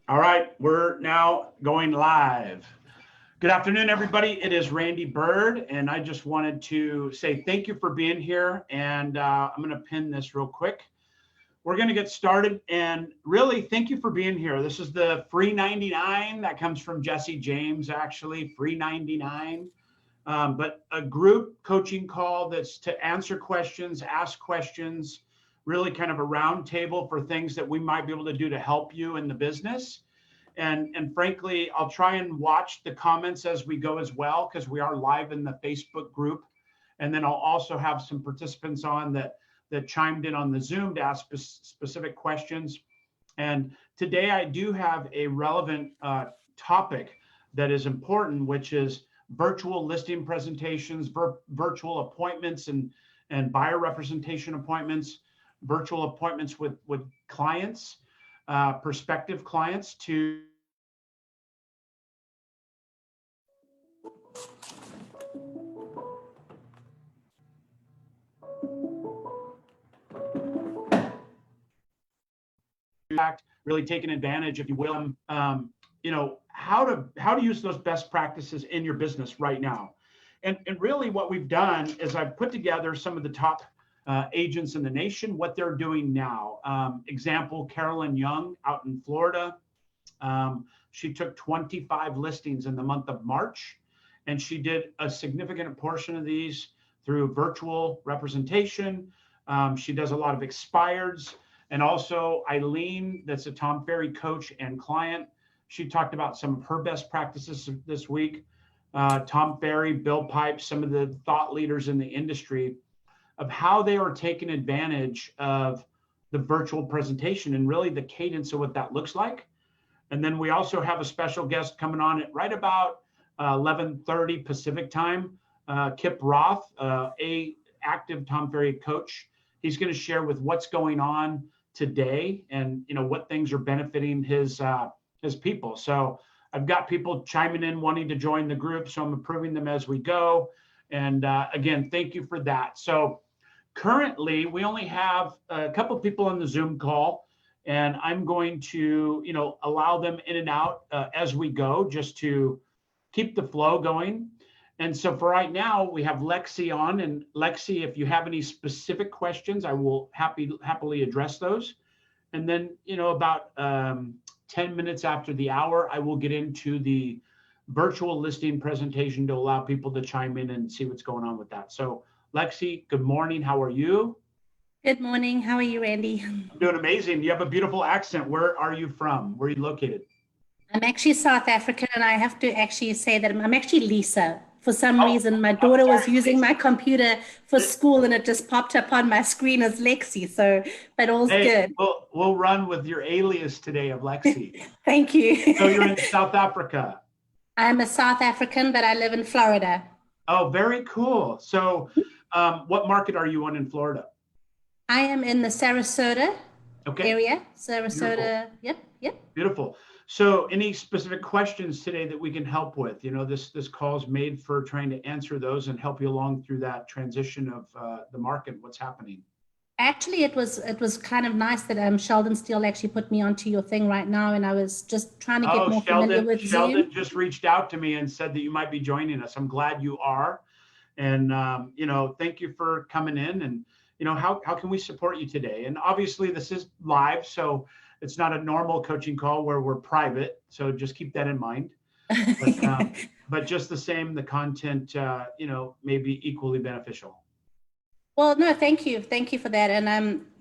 All right, we're now going live. Good afternoon, everybody. It is Randy Byrd, and I just wanted to say thank you for being here. And I'm going to pin this real quick. We're going to get started, and really thank you for being here. This is the free 99 that comes from Jesse James, actually, free 99. But a group coaching call that's to answer questions, ask questions, really kind of a round table for things that we might be able to do to help you in the business. And frankly, I'll try and watch the comments as we go as well, because we are live in the Facebook group. And then I'll also have some participants on that chimed in on the Zoom to ask specific questions. And today I do have a relevant topic that is important, which is virtual listing presentations, virtual appointments and buyer representation appointments, virtual appointments with clients, prospective clients to really taking advantage, if you will, how to use those best practices in your business right now. And really what we've done is I've put together some of the top agents in the nation, what they're doing now. Example, Carolyn Young out in Florida. She took 25 listings in the month of March, and she did a significant portion of these through virtual representation. She does a lot of expireds. And also Eileen, that's a Tom Ferry coach and client. She talked about some of her best practices this week. Tom Ferry, Bill Pipe, some of the thought leaders in the industry of how they are taking advantage of the virtual presentation and really the cadence of what that looks like. And then we also have a special guest coming on at right about 11:30 Pacific time, Kip Roth, a active Tom Ferry coach. He's going to share with what's going on today and what things are benefiting his people. So I've got people chiming in wanting to join the group, so I'm approving them as we go. And again, thank you for that. So currently we only have a couple people on the Zoom call, and I'm going to allow them in and out as we go, just to keep the flow going. And so for right now, we have Lexi on. And Lexi, if you have any specific questions, I will happily address those. And then, about 10 minutes after the hour, I will get into the virtual listing presentation to allow people to chime in and see what's going on with that. So Lexi, good morning. How are you? Good morning. How are you, Randy? I'm doing amazing. You have a beautiful accent. Where are you from? Where are you located? I'm actually South African, and I have to actually say that I'm actually Lisa. For some reason, my daughter was using my computer for school, and it just popped up on my screen as Lexi. So, but all's good. We'll run with your alias today of Lexi. Thank you. So you're in South Africa. I'm a South African, but I live in Florida. Oh, very cool. So what market are you on in Florida? I am in the Sarasota area. Sarasota. Beautiful. Yep. Beautiful. So any specific questions today that we can help with? This call is made for trying to answer those and help you along through that transition of the market, what's happening. Actually, it was kind of nice that Sheldon Steele actually put me onto your thing right now, and I was just trying to get more familiar with Zoom. Sheldon just reached out to me and said that you might be joining us. I'm glad you are. And, thank you for coming in. And, how can we support you today? And obviously this is live, so it's not a normal coaching call where we're private. So just keep that in mind. But just the same, the content, may be equally beneficial. Well, no, thank you. Thank you for that. And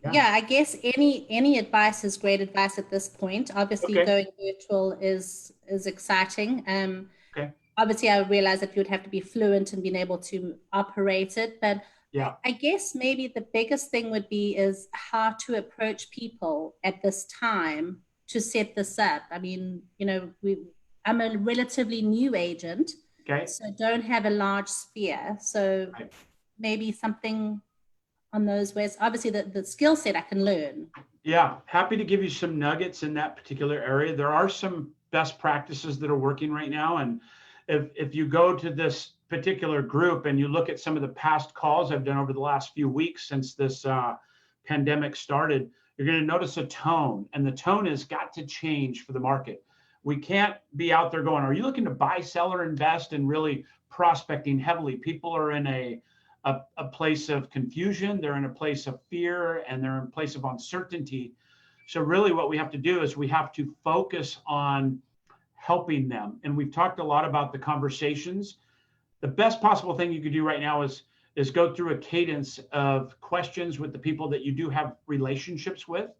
I guess any advice is great advice at this point. Obviously, going virtual is exciting. Obviously, I realize that you would have to be fluent and being able to operate it. But I guess maybe the biggest thing would be is how to approach people at this time to set this up. I mean, I'm a relatively new agent, so don't have a large sphere. So maybe something on those ways. Obviously, the skill set I can learn. Yeah, happy to give you some nuggets in that particular area. There are some best practices that are working right now. And if you go to this particular group and you look at some of the past calls I've done over the last few weeks since this pandemic started, You're going to notice a tone, and the tone has got to change for the market. We can't be out there going, are you looking to buy, sell, or invest, and really prospecting heavily? People are in a place of confusion. They're in a place of fear, and they're in a place of uncertainty. So really what we have to do is we have to focus on helping them. And we've talked a lot about the conversations. The best possible thing you could do right now is go through a cadence of questions with the people that you do have relationships with,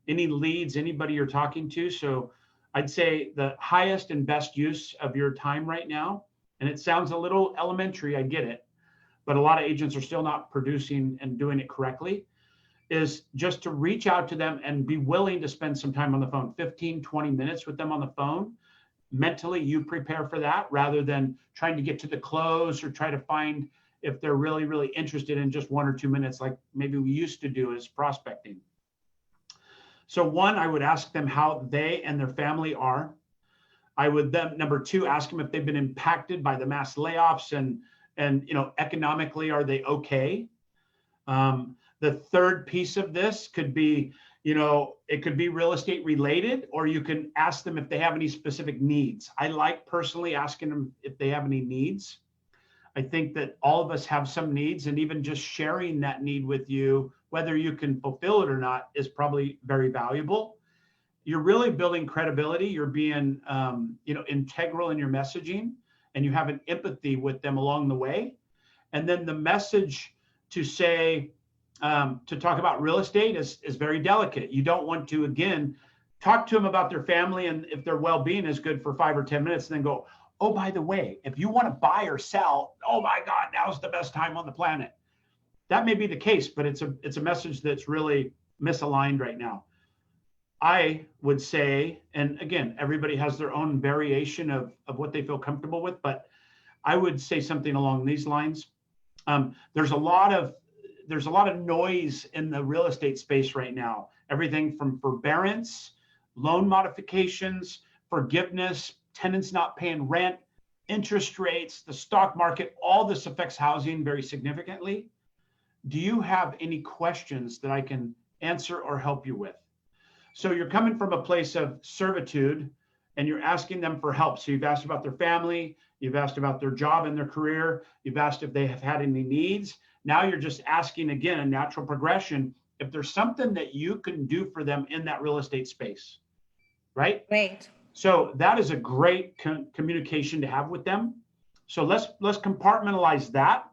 any leads, anybody you're talking to. So I'd say the highest and best use of your time right now, and it sounds a little elementary, I get it, but a lot of agents are still not producing and doing it correctly, is just to reach out to them and be willing to spend some time on the phone, 15, 20 minutes with them on the phone. Mentally, you prepare for that rather than trying to get to the close or try to find if they're really, really interested in just 1 or 2 minutes, like maybe we used to do as prospecting. So one, I would ask them how they and their family are. I would then, number two, ask them if they've been impacted by the mass layoffs and economically, are they okay? The third piece of this could be, it could be real estate related, or you can ask them if they have any specific needs. I like personally asking them if they have any needs. I think that all of us have some needs, and even just sharing that need with you, whether you can fulfill it or not, is probably very valuable. You're really building credibility. You're being, integral in your messaging, and you have an empathy with them along the way. And then the message to say, to talk about real estate is very delicate. You don't want to, again, talk to them about their family and if their well-being is good for 5 or 10 minutes, and then go, oh, by the way, if you want to buy or sell, oh my God, now's the best time on the planet. That may be the case, but it's a message that's really misaligned right now. I would say, and again, everybody has their own variation of what they feel comfortable with, but I would say something along these lines. There's a lot of noise in the real estate space right now. Everything from forbearance, loan modifications, forgiveness, tenants not paying rent, interest rates, the stock market, all this affects housing very significantly. Do you have any questions that I can answer or help you with? So you're coming from a place of servitude and you're asking them for help. So you've asked about their family, you've asked about their job and their career, you've asked if they have had any needs. Now you're just asking, again, a natural progression, if there's something that you can do for them in that real estate space, right? Right. So that is a great communication to have with them. So let's compartmentalize that.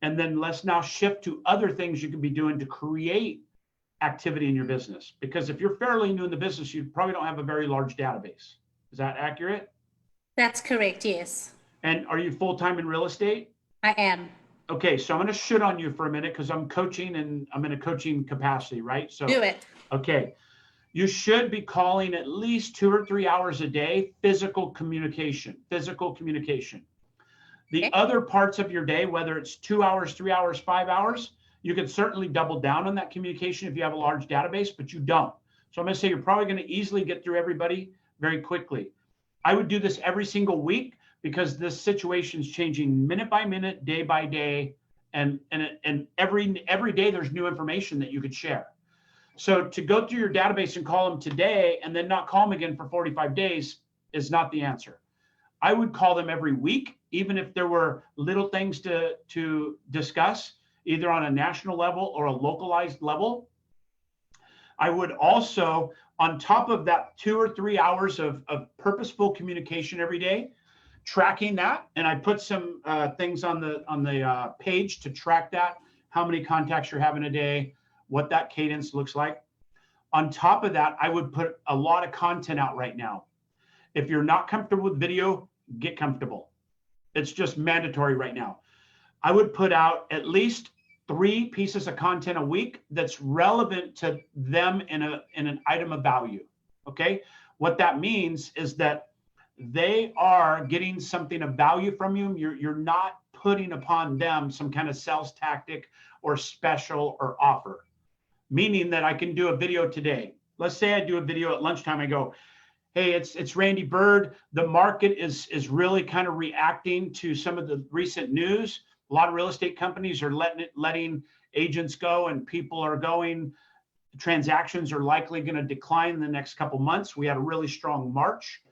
And then let's now shift to other things you can be doing to create activity in your business. Because if you're fairly new in the business, you probably don't have a very large database. Is that accurate? That's correct, yes. And are you full-time in real estate? I am. Okay, so I'm going to shit on you for a minute because I'm coaching and I'm in a coaching capacity, right? So do it. Okay. You should be calling at least 2 or 3 hours a day, physical communication. The other parts of your day, whether it's 2 hours, 3 hours, 5 hours, you can certainly double down on that communication if you have a large database, but you don't. So I'm going to say you're probably going to easily get through everybody very quickly. I would do this every single week because this situation is changing minute by minute, day by day, and every day there's new information that you could share. So to go through your database and call them today and then not call them again for 45 days is not the answer. I would call them every week, even if there were little things to discuss, either on a national level or a localized level. I would also, on top of that 2 or 3 hours of purposeful communication every day, tracking that, and I put some things on the page to track that, how many contacts you're having a day, what that cadence looks like. On top of that, I would put a lot of content out right now. If you're not comfortable with video, get comfortable. It's just mandatory right now. I would put out at least 3 pieces of content a week that's relevant to them in an item of value. Okay? What that means is that they are getting something of value from you. You're not putting upon them some kind of sales tactic or special or offer. Meaning that I can do a video today. Let's say I do a video at lunchtime. I go, hey, it's Randy Byrd. The market is really kind of reacting to some of the recent news. A lot of real estate companies are letting agents go, and people are going transactions are likely going to decline in the next couple months. We had a really strong March.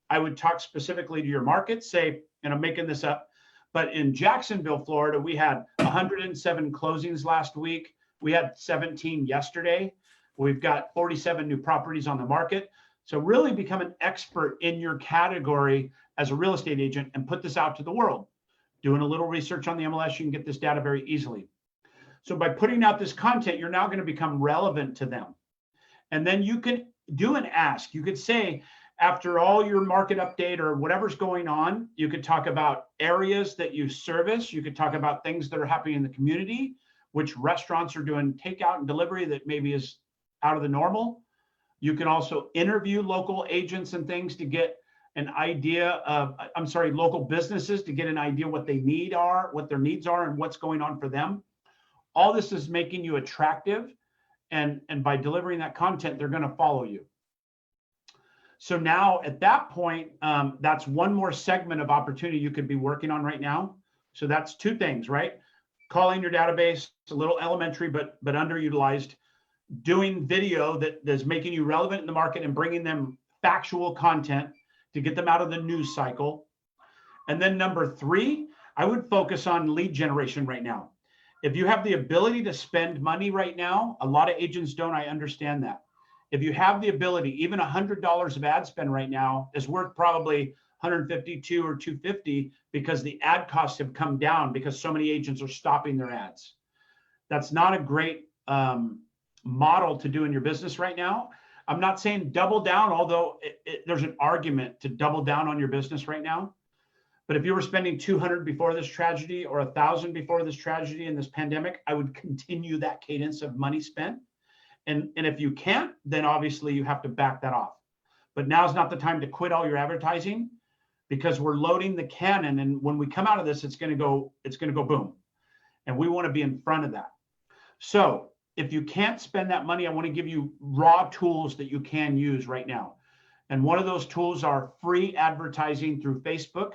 I would talk specifically to your market, say, and I'm making this up, but in Jacksonville, Florida, we had 107 closings last week. We had 17 yesterday. We've got 47 new properties on the market. So really become an expert in your category as a real estate agent and put this out to the world. Doing a little research on the MLS, you can get this data very easily. So by putting out this content, you're now going to become relevant to them. And then you can do an ask. You could say, after all your market update or whatever's going on, you could talk about areas that you service. You could talk about things that are happening in the community, which restaurants are doing takeout and delivery that maybe is out of the normal. You can also interview local agents and things to get an idea of, local businesses to get an idea what they need are, what their needs are, and what's going on for them. All this is making you attractive. And by delivering that content, they're going to follow you. So now at that point, that's one more segment of opportunity you could be working on right now. So that's two things, right? Calling your database, it's a little elementary, but underutilized. Doing video that's making you relevant in the market and bringing them factual content to get them out of the news cycle. And then number 3, I would focus on lead generation right now. If you have the ability to spend money right now, a lot of agents don't, I understand that. If you have the ability, even $100 of ad spend right now is worth probably 152 or 250 because the ad costs have come down because so many agents are stopping their ads. That's not a great model to do in your business right now. I'm not saying double down, although there's an argument to double down on your business right now. But if you were spending 200 before this tragedy or 1,000 before this tragedy and this pandemic, I would continue that cadence of money spent. And if you can't, then obviously you have to back that off. But now's not the time to quit all your advertising because we're loading the cannon. And when we come out of this, it's going to go boom. And we want to be in front of that. So if you can't spend that money, I want to give you raw tools that you can use right now. And one of those tools are free advertising through Facebook,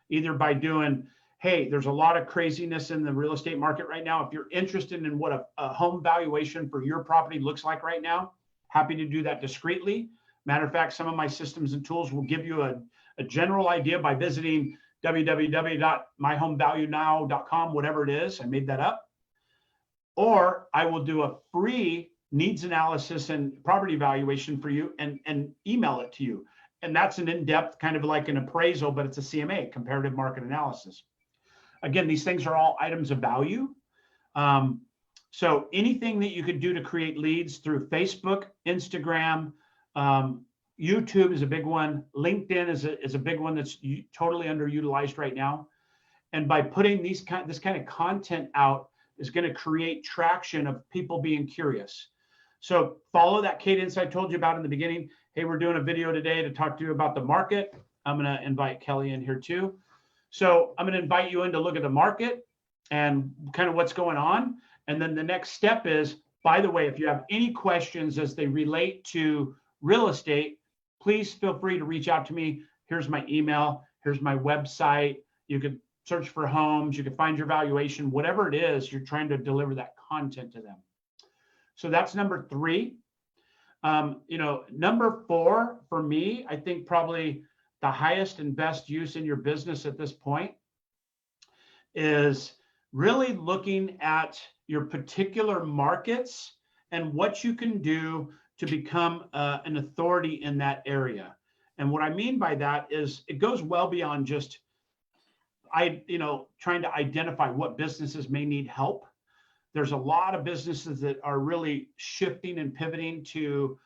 either by doing, hey, there's a lot of craziness in the real estate market right now. If you're interested in what a home valuation for your property looks like right now, happy to do that discreetly. Matter of fact, some of my systems and tools will give you a general idea by visiting www.myhomevaluenow.com, whatever it is. I made that up. Or I will do a free needs analysis and property evaluation for you and email it to you. And that's an in-depth kind of like an appraisal, but it's a CMA, comparative market analysis. Again, these things are all items of value. So anything that you could do to create leads through Facebook, Instagram, YouTube is a big one. LinkedIn is a big one that's totally underutilized right now. And by putting this kind of content out is going to create traction of people being curious. So follow that cadence I told you about in the beginning. Hey, we're doing a video today to talk to you about the market. I'm going to invite Kelly in here too. So I'm going to invite you in to look at the market and kind of what's going on. And then the next step is, by the way, if you have any questions as they relate to real estate, please feel free to reach out to me. Here's my email. Here's my website. You could search for homes. You can find your valuation, whatever it is, you're trying to deliver that content to them. So that's number 3. Number 4 for me, I think probably the highest and best use in your business at this point is really looking at your particular markets and what you can do to become an authority in that area. And what I mean by that is it goes well beyond just trying to identify what businesses may need help. There's a lot of businesses that are really shifting and pivoting to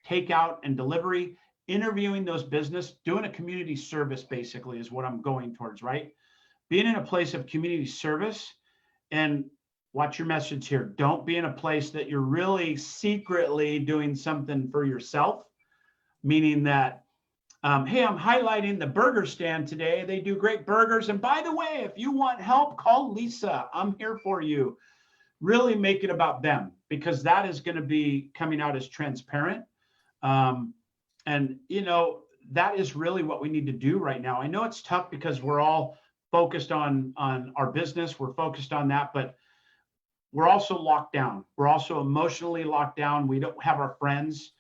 takeout and delivery. Interviewing those businesses, doing a community service basically is what I'm going towards, right? Being in a place of community service, and watch your message here. Don't be in a place that you're really secretly doing something for yourself, meaning that, hey, I'm highlighting the burger stand today. They do great burgers. And by the way, if you want help, call Lisa. I'm here for you. Really make it about them, because that is going to be coming out as transparent. And, that is really what we need to do right now. I know it's tough because we're all focused on our business. We're focused on that. But we're also locked down. We're also emotionally locked down. We don't have our friends.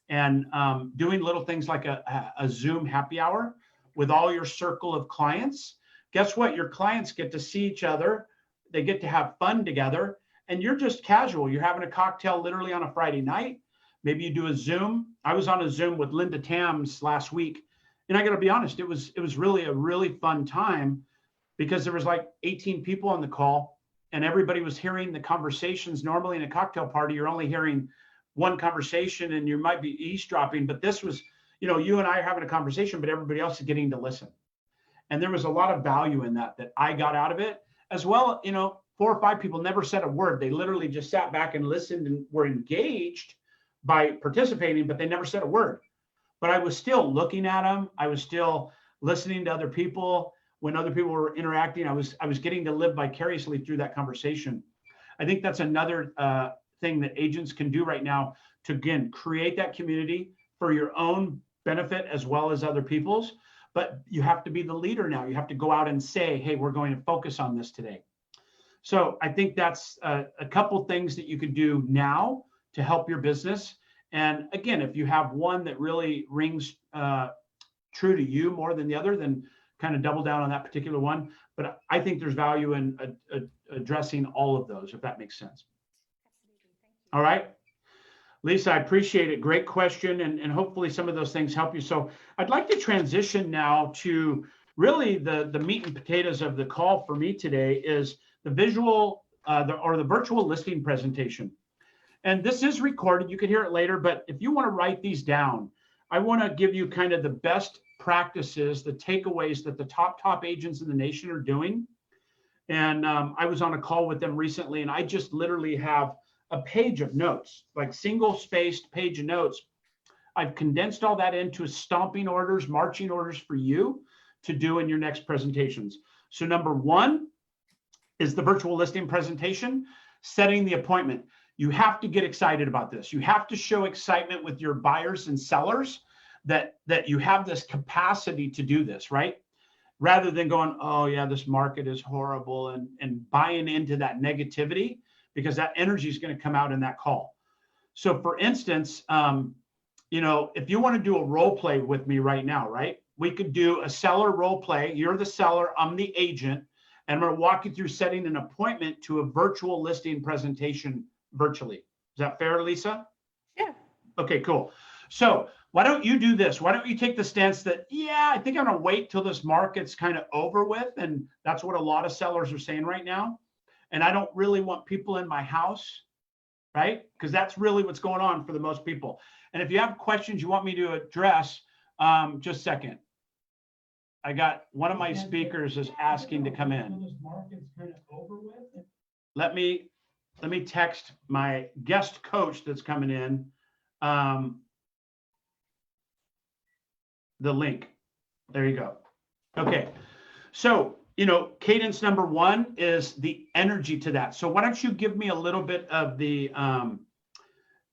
And doing little things like a Zoom happy hour with all your circle of clients. Guess what? Your clients get to see each other. They get to have fun together. And you're just casual. You're having a cocktail literally on a Friday night. Maybe you do a Zoom. I was on a Zoom with Linda Tams last week. And I got to be honest, it was really a really fun time because there was like 18 people on the call and everybody was hearing the conversations. Normally in a cocktail party, you're only hearing one conversation and you might be eavesdropping, but this was, you and I are having a conversation, but everybody else is getting to listen. And there was a lot of value in that I got out of it as well. 4 or 5 people never said a word. They literally just sat back and listened and were engaged by participating, but they never said a word. But I was still looking at them. I was still listening to other people. When other people were interacting, I was getting to live vicariously through that conversation. I think that's another thing that agents can do right now to, again, create that community for your own benefit as well as other people's. But you have to be the leader now. You have to go out and say, hey, we're going to focus on this today. So I think that's a couple things that you could do now to help your business. And again, if you have one that really rings true to you more than the other, then kind of double down on that particular one. But I think there's value in addressing all of those, if that makes sense. All right. Lisa, I appreciate it. Great question. And hopefully some of those things help you. So I'd like to transition now to really the meat and potatoes of the call for me today is the visual or the virtual listing presentation. And this is recorded. You can hear it later. But if you want to write these down, I want to give you kind of the best practices, the takeaways that the top agents in the nation are doing. And I was on a call with them recently, and I just literally have a page of notes, like single-spaced page of notes. I've condensed all that into stomping orders, marching orders for you to do in your next presentations. So number 1 is the virtual listing presentation, setting the appointment. You have to get excited about this. You have to show excitement with your buyers and sellers that you have this capacity to do this, right? Rather than going, oh yeah, this market is horrible and buying into that negativity, because that energy is going to come out in that call. So for instance, if you want to do a role play with me right now, right? We could do a seller role play. You're the seller, I'm the agent, and I'm going to walk you through setting an appointment to a virtual listing presentation virtually. Is that fair, Lisa? Yeah. Okay, cool. So why don't you do this? Why don't you take the stance that, yeah, I think I'm going to wait till this market's kind of over with. And that's what a lot of sellers are saying right now. And I don't really want people in my house, right? Because that's really what's going on for the most people. And if you have questions you want me to address, just a second. I got one of my speakers is asking to come in. This market's kind of over with. Let me text my guest coach that's coming in the link. There you go. Okay. So, cadence number 1 is the energy to that. So why don't you give me a little bit of the, I'm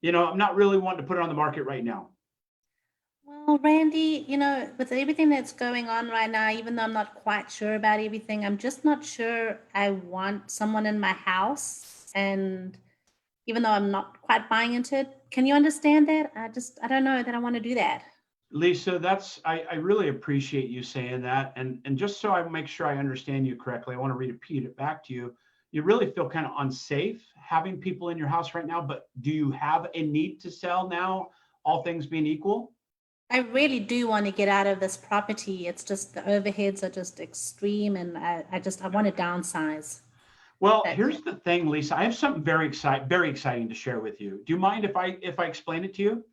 not really wanting to put it on the market right now. Well, Randy, with everything that's going on right now, even though I'm not quite sure about everything, I'm just not sure I want someone in my house. And even though I'm not quite buying into it, can you understand that? I don't know that I want to do that. Lisa, I really appreciate you saying that. And just so I make sure I understand you correctly, I want to repeat it back to you. You really feel kind of unsafe having people in your house right now, but do you have a need to sell now, all things being equal? I really do want to get out of this property. It's just the overheads are just extreme, and I want to downsize. Well, here's the thing, Lisa. I have something very exciting to share with you. Do you mind if I explain it to you?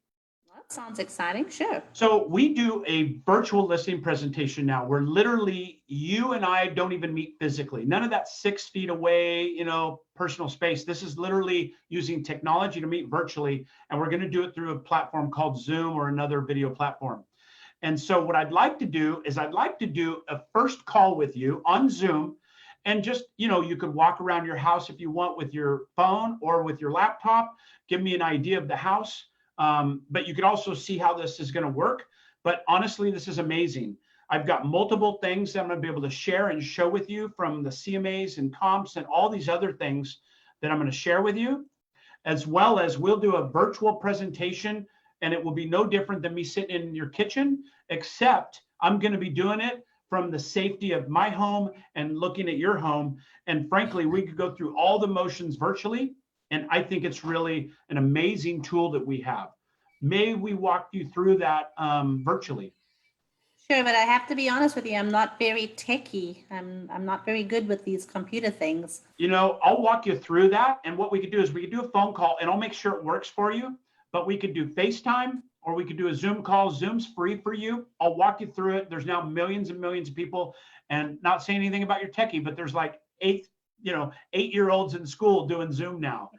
That sounds exciting. Sure. So we do a virtual listing presentation now where literally you and I don't even meet physically. None of that 6 feet away, personal space. This is literally using technology to meet virtually. And we're going to do it through a platform called Zoom or another video platform. And so what I'd like to do is I'd like to do a first call with you on Zoom. And just, you could walk around your house if you want with your phone or with your laptop, give me an idea of the house. But you could also see how this is going to work. But honestly, this is amazing. I've got multiple things that I'm going to be able to share and show with you from the CMAs and comps and all these other things that I'm going to share with you, as well as we'll do a virtual presentation, and it will be no different than me sitting in your kitchen, except I'm going to be doing it from the safety of my home and looking at your home. And frankly, we could go through all the motions virtually. And I think it's really an amazing tool that we have. May we walk you through that virtually? Sure, but I have to be honest with you, I'm not very techy. I'm not very good with these computer things. You know, I'll walk you through that. And what we could do is we could do a phone call, and I'll make sure it works for you. But we could do FaceTime, or we could do a Zoom call. Zoom's free for you. I'll walk you through it. There's now millions and millions of people, and not saying anything about your techie, but there's like 8-year-olds in school doing Zoom now.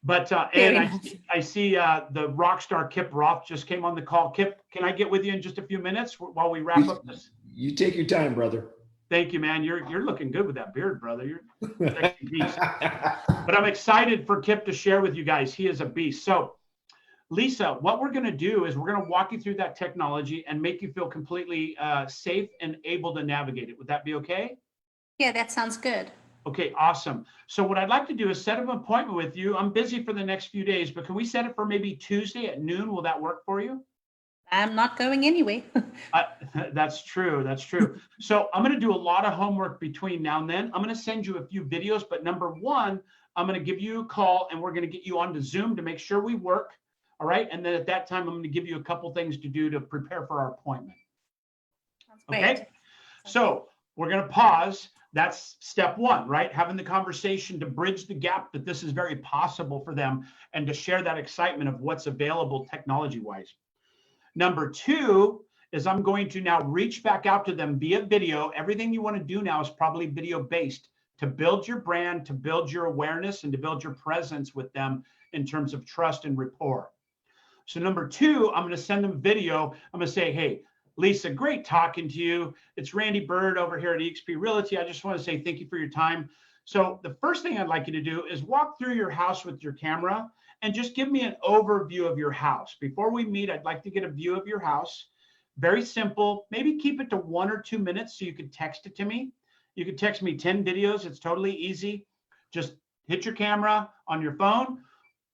But and I see the rock star Kip Roth just came on the call. Kip, can I get with you in just a few minutes while we wrap up this? You take your time, brother. Thank you, man. You're looking good with that beard, brother. You're a sexy beast. But I'm excited for Kip to share with you guys. He is a beast. So, Lisa, what we're going to do is we're going to walk you through that technology and make you feel completely safe and able to navigate it. Would that be okay? Yeah, that sounds good. Okay, awesome. So what I'd like to do is set up an appointment with you. I'm busy for the next few days, but can we set it for maybe Tuesday at noon? Will that work for you? I'm not going anyway. That's true. That's true. So I'm going to do a lot of homework between now and then. I'm going to send you a few videos, but number one, I'm going to give you a call and we're going to get you onto Zoom to make sure we work. All right. And then at that time, I'm going to give you a couple things to do to prepare for our appointment. Okay. So we're going to pause. That's step one, right? Having the conversation to bridge the gap that this is very possible for them and to share that excitement of what's available technology-wise. Number two is I'm going to now reach back out to them via video. Everything you want to do now is probably video-based to build your brand, to build your awareness, and to build your presence with them in terms of trust and rapport. So number two, I'm going to send them video. I'm going to say, hey, Lisa, great talking to you. It's Randy Byrd over here at eXp Realty. I just want to say thank you for your time. So the first thing I'd like you to do is walk through your house with your camera and just give me an overview of your house. Before we meet, I'd like to get a view of your house. Very simple. Maybe keep it to 1 or 2 minutes so you could text it to me. You could text me 10 videos. It's totally easy. Just hit your camera on your phone,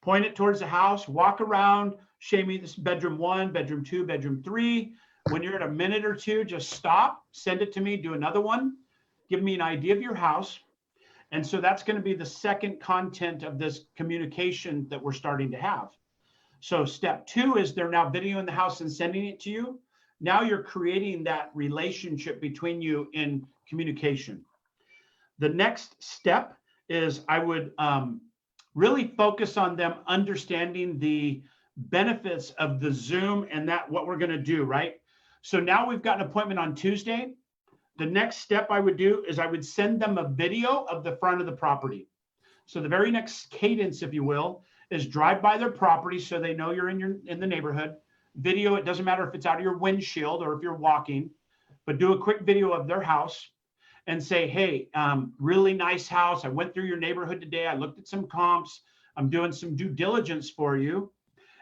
point it towards the house, walk around, show me this bedroom 1, bedroom 2, bedroom 3. When you're at a minute or two, just stop, send it to me, do another one, give me an idea of your house. And so that's going to be the second content of this communication that we're starting to have. So step two is they're now videoing the house and sending it to you. Now you're creating that relationship between you in communication. The next step is I would really focus on them understanding the benefits of the Zoom and that what we're going to do, right? So now we've got an appointment on Tuesday. The next step I would do is I would send them a video of the front of the property. So the very next cadence, if you will, is drive by their property so they know you're in the neighborhood. Video, it doesn't matter if it's out of your windshield or if you're walking, but do a quick video of their house and say, hey, really nice house. I went through your neighborhood today. I looked at some comps. I'm doing some due diligence for you.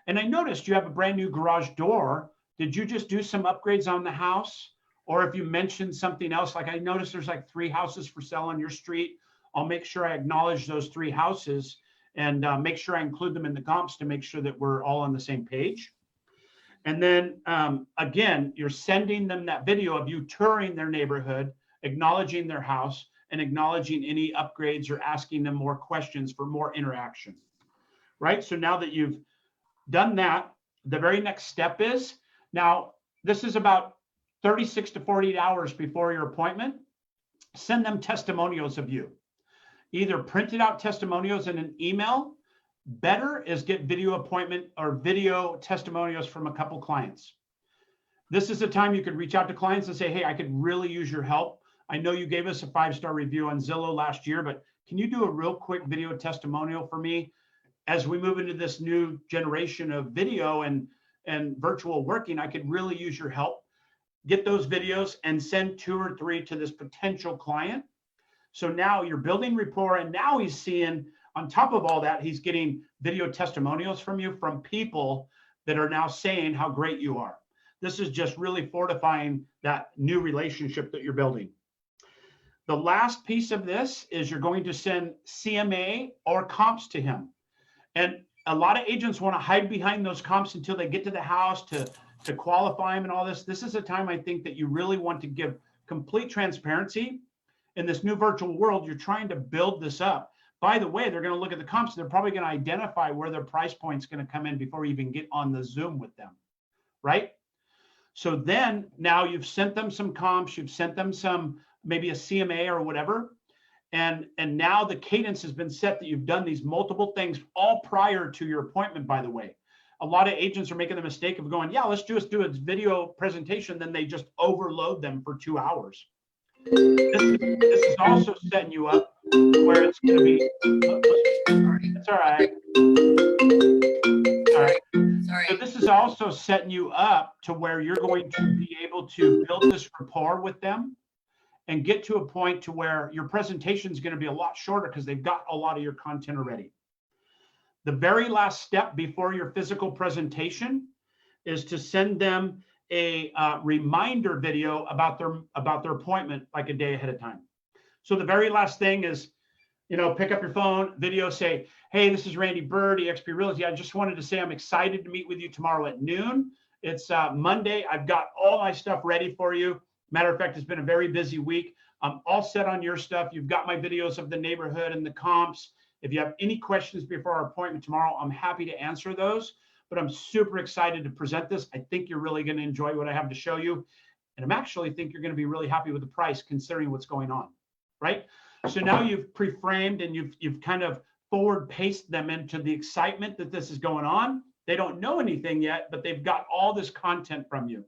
And I noticed you have a brand new garage door. Did you just do some upgrades on the house? Or if you mentioned something else, like I noticed there's like 3 houses for sale on your street, I'll make sure I acknowledge those 3 houses and make sure I include them in the comps to make sure that we're all on the same page. And then again, you're sending them that video of you touring their neighborhood, acknowledging their house and acknowledging any upgrades or asking them more questions for more interaction, right? So now that you've done that, the very next step is, now this is about 36 to 48 hours before your appointment, send them testimonials of you. Either printed out testimonials in an email. Better is get video appointment or video testimonials from a couple clients. This is the time you could reach out to clients and say, hey, I could really use your help. I know you gave us a 5-star review on Zillow last year, but can you do a real quick video testimonial for me? As we move into this new generation of video and virtual working, I could really use your help. Get those videos and send 2 or 3 to this potential client. So now you're building rapport, and now he's seeing, on top of all that, he's getting video testimonials from you from people that are now saying how great you are. This is just really fortifying that new relationship that you're building. The last piece of this is you're going to send CMA or comps to him. And a lot of agents want to hide behind those comps until they get to the house to qualify them and all this. This is a time I think that you really want to give complete transparency. In this new virtual world, you're trying to build this up. By the way, they're going to look at the comps. They're probably going to identify where their price point's going to come in before you even get on the Zoom with them, right? So then now you've sent them some comps, you've sent them some, maybe a CMA or whatever. And now the cadence has been set that you've done these multiple things all prior to your appointment, by the way. A lot of agents are making the mistake of going, yeah, let's just do a video presentation. Then they just overload them for 2 hours. This is also setting you up where it's going to be, it's all right. All right. Sorry. So this is also setting you up to where you're going to be able to build this rapport with them and get to a point to where your presentation is going to be a lot shorter because they've got a lot of your content already. The very last step before your physical presentation is to send them a reminder video about their appointment like a day ahead of time. So the very last thing is, pick up your phone, video, say, hey, this is Randy Byrd, eXp Realty. I just wanted to say I'm excited to meet with you tomorrow at noon. It's Monday. I've got all my stuff ready for you. Matter of fact, it's been a very busy week. I'm all set on your stuff. You've got my videos of the neighborhood and the comps. If you have any questions before our appointment tomorrow, I'm happy to answer those. But I'm super excited to present this. I think you're really going to enjoy what I have to show you. And I'm actually think you're going to be really happy with the price considering what's going on, right? So now you've pre-framed and you've kind of forward paced them into the excitement that this is going on. They don't know anything yet, but they've got all this content from you.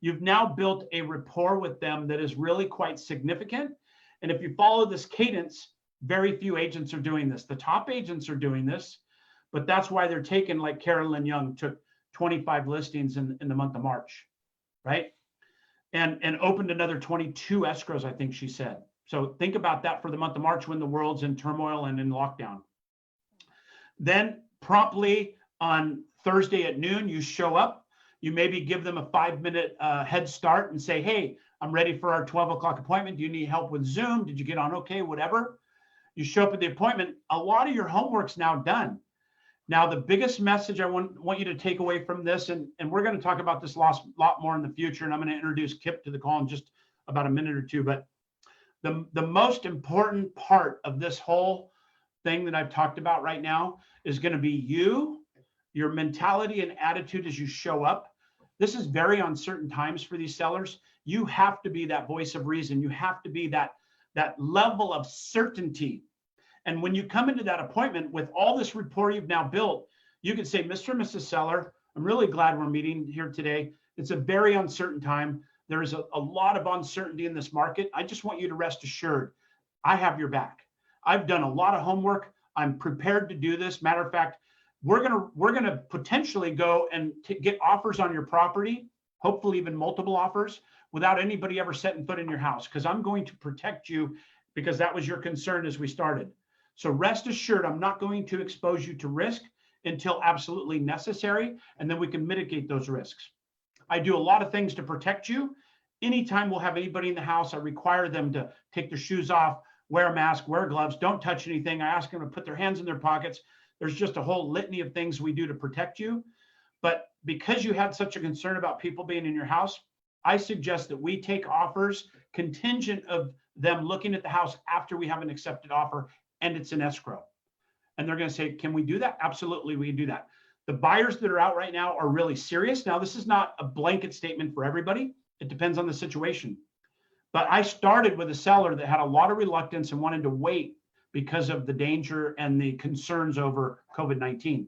You've now built a rapport with them that is really quite significant. And if you follow this cadence, very few agents are doing this. The top agents are doing this, but that's why they're taking, like Carolyn Young took 25 listings in the month of March, right? And opened another 22 escrows, I think she said. So think about that for the month of March when the world's in turmoil and in lockdown. Then promptly on Thursday at noon, you show up. You maybe give them a 5-minute head start and say, hey, I'm ready for our 12 o'clock appointment. Do you need help with Zoom? Did you get on okay? Whatever. You show up at the appointment. A lot of your homework's now done. Now, the biggest message I want you to take away from this, and we're going to talk about this a lot more in the future, and I'm going to introduce Kip to the call in just about a minute or two, but the most important part of this whole thing that I've talked about right now is going to be your mentality and attitude as you show up. This is very uncertain times for these sellers. You have to be that voice of reason. You have to be that level of certainty. And when you come into that appointment with all this rapport you've now built, you can say, Mr. and Mrs. Seller, I'm really glad we're meeting here today. It's a very uncertain time. There is a lot of uncertainty in this market. I just want you to rest assured, I have your back. I've done a lot of homework. I'm prepared to do this. Matter of fact, we're gonna potentially go and get offers on your property, hopefully even multiple offers, without anybody ever setting foot in your house, because I'm going to protect you, because that was your concern as we started. So rest assured, I'm not going to expose you to risk until absolutely necessary, and then we can mitigate those risks. I do a lot of things to protect you. Anytime we'll have anybody in the house, I require them to take their shoes off, wear a mask, wear gloves, don't touch anything. I ask them to put their hands in their pockets. There's just a whole litany of things we do to protect you. But because you had such a concern about people being in your house, I suggest that we take offers contingent of them looking at the house after we have an accepted offer and it's an escrow. And they're going to say, can we do that? Absolutely, we can do that. The buyers that are out right now are really serious. Now, this is not a blanket statement for everybody. It depends on the situation. But I started with a seller that had a lot of reluctance and wanted to wait because of the danger and the concerns over COVID-19.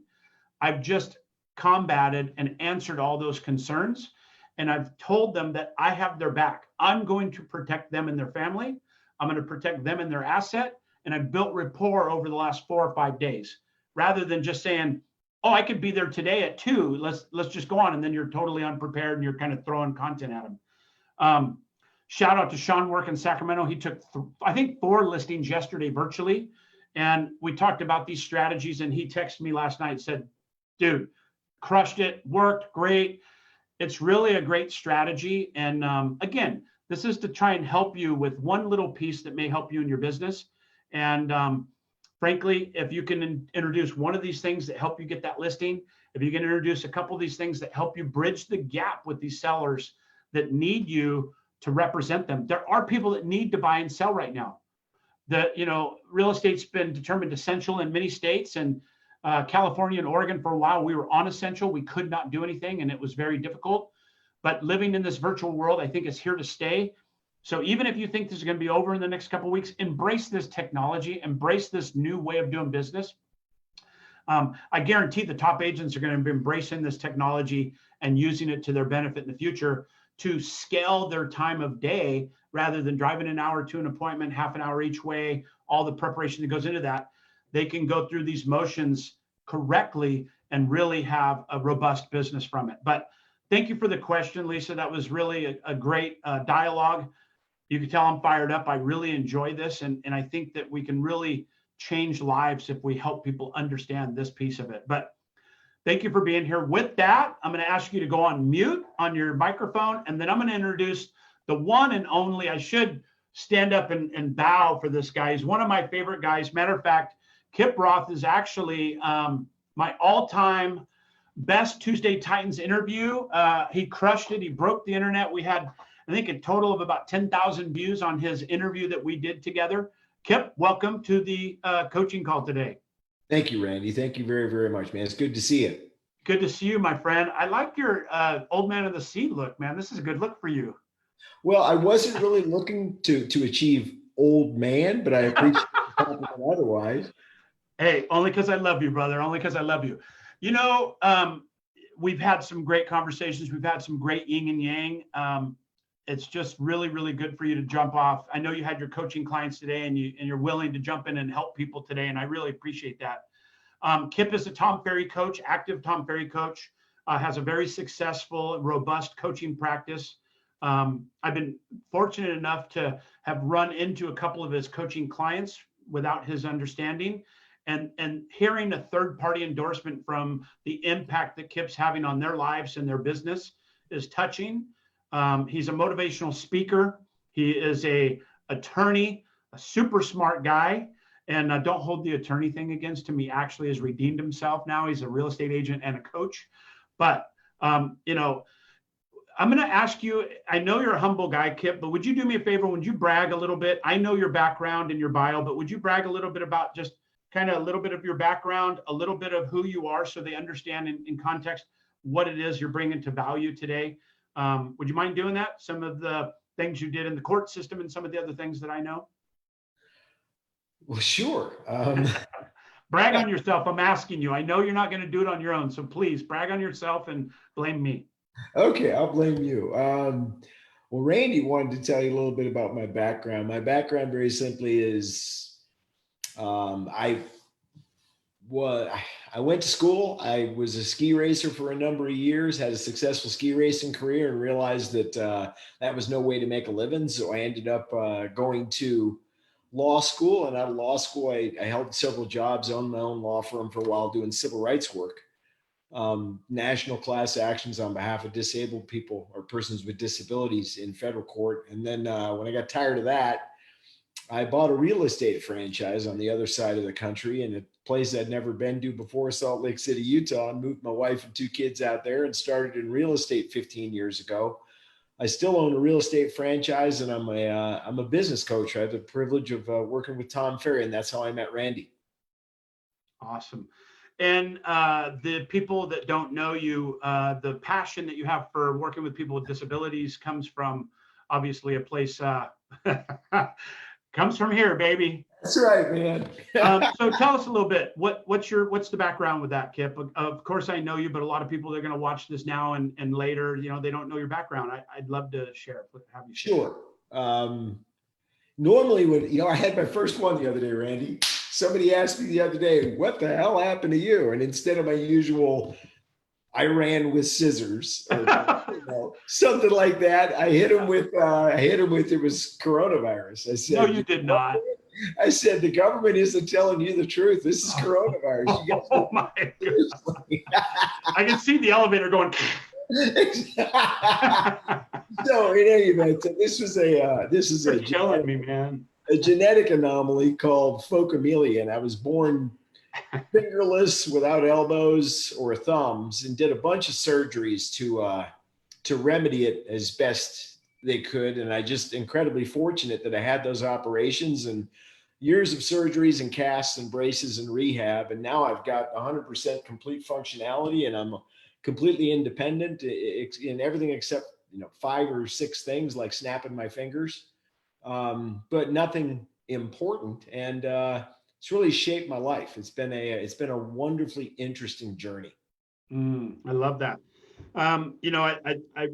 I've just combated and answered all those concerns. And I've told them that I have their back. I'm going to protect them and their family. I'm going to protect them and their asset. And I've built rapport over the last 4 or 5 days, rather than just saying, oh, I could be there today at 2. Let's just go on. And then you're totally unprepared and you're kind of throwing content at them. Shout out to Sean Work in Sacramento. He took, I think, 4 listings yesterday virtually. And we talked about these strategies. And he texted me last night and said, dude, crushed it, worked great. It's really a great strategy. And again, This is to try and help you with one little piece that may help you in your business. And frankly, if you can introduce one of these things that help you get that listing, if you can introduce a couple of these things that help you bridge the gap with these sellers that need you to represent them. There are people that need to buy and sell right now. Real estate's been determined essential in many states, and California and Oregon for a while, we were unessential. We could not do anything, and it was very difficult. But living in this virtual world, I think, is here to stay. So even if you think this is going to be over in the next couple of weeks, embrace this technology, embrace this new way of doing business. I guarantee the top agents are going to be embracing this technology and using it to their benefit in the future to scale their time of day rather than driving an hour to an appointment, half an hour each way, all the preparation that goes into that. They can go through these motions correctly and really have a robust business from it. But thank you for the question, Lisa. That was really a great dialogue. You can tell I'm fired up. I really enjoy this. And I think that we can really change lives if we help people understand this piece of it. But thank you for being here. With that, I'm going to ask you to go on mute on your microphone, and then I'm going to introduce the one and only. I should stand up and bow for this guy. He's one of my favorite guys. Matter of fact, Kip Roth is actually my all-time best Tuesday Titans interview. He crushed it. He broke the internet. We had, I think, a total of about 10,000 views on his interview that we did together. Kip, welcome to the coaching call today. Thank you, Randy. Thank you very, very much, man. It's good to see you. Good to see you, my friend. I like your old man of the sea look, man. This is a good look for you. Well, I wasn't really looking to achieve old man, but I appreciate the compliment otherwise. Hey, only because I love you, brother. Only because I love you. You know, we've had some great conversations. We've had some great yin and yang. It's just really, really good for you to jump off. I know you had your coaching clients today, and you're willing to jump in and help people today, and I really appreciate that. Kip is a Tom Ferry coach, active Tom Ferry coach, has a very successful, robust coaching practice. I've been fortunate enough to have run into a couple of his coaching clients without his understanding, and hearing a third-party endorsement from the impact that Kip's having on their lives and their business is touching. He's a motivational speaker. He is a attorney, a super smart guy. And don't hold the attorney thing against him. He actually has redeemed himself now. He's a real estate agent and a coach. But, you know, I'm going to ask you, I know you're a humble guy, Kip, but would you do me a favor? Would you brag a little bit? I know your background and your bio, but would you brag a little bit about just kind of a little bit of your background, a little bit of who you are so they understand in context what it is you're bringing to value today? Would you mind doing that? Some of the things you did in the court system and some of the other things that I know? Well, sure. Brag on yourself. I'm asking you. I know you're not going to do it on your own. So please brag on yourself and blame me. Okay, I'll blame you. Well, Randy wanted to tell you a little bit about my background. My background very simply is I went to school. I was a ski racer for a number of years, had a successful ski racing career, and realized that that was no way to make a living. So I ended up going to law school, and out of law school, I held several jobs, owned my own law firm for a while doing civil rights work, national class actions on behalf of disabled people or persons with disabilities in federal court. And then when I got tired of that, I bought a real estate franchise on the other side of the country in a place I'd never been to before, Salt Lake City, Utah, and moved my wife and two kids out there and started in real estate 15 years ago. I still own a real estate franchise, and I'm a business coach. I have the privilege of working with Tom Ferry, and that's how I met Randy. Awesome. And the people that don't know you, the passion that you have for working with people with disabilities comes from obviously a place, comes from here, baby. That's right, man. So tell us a little bit. What's the background with that, Kip? Of course, I know you, but a lot of people that are going to watch this now and later, you know, they don't know your background. I'd love to share. Have you share. Sure. Normally, when I had my first one the other day, Randy. Somebody asked me the other day, "What the hell happened to you?" And instead of my usual, I ran with scissors, or, something like that, I hit him with it was coronavirus. I said, "No, you did not." I said, "The government isn't telling you the truth. This is coronavirus." You guys oh my God. I can see the elevator going. So in any event, this is You're killing me, man. A genetic anomaly called phocomelia. And I was born fingerless, without elbows or thumbs, and did a bunch of surgeries to remedy it as best they could. And I just incredibly fortunate that I had those operations and years of surgeries and casts and braces and rehab. And now I've got 100% complete functionality, and I'm completely independent in everything except, 5 or 6 things like snapping my fingers, but nothing important. And it's really shaped my life. It's been a wonderfully interesting journey. I love that. I